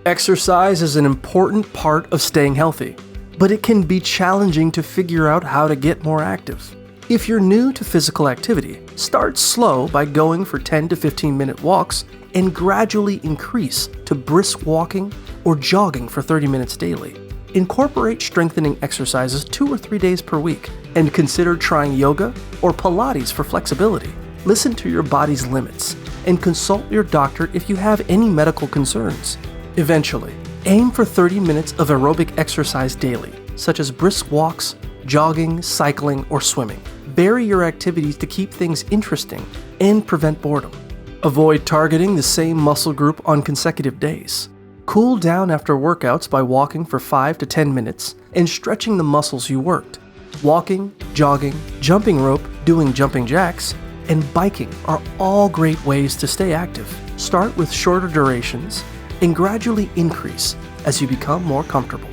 Exercise is an important part of staying healthy, but it can be challenging to figure out how to get more active. If you're new to physical activity, start slow by going for 10 to 15-minute walks and gradually increase to brisk walking or jogging for 30 minutes daily. Incorporate strengthening exercises 2 or 3 days per week and consider trying yoga or Pilates for flexibility. Listen to your body's limits and consult your doctor if you have any medical concerns. Eventually, aim for 30 minutes of aerobic exercise daily, such as brisk walks, jogging, cycling, or swimming. Vary your activities to keep things interesting and prevent boredom. Avoid targeting the same muscle group on consecutive days. Cool down after workouts by walking for 5 to 10 minutes and stretching the muscles you worked. Walking, jogging, jumping rope, doing jumping jacks, and biking are all great ways to stay active. Start with shorter durations and gradually increase as you become more comfortable.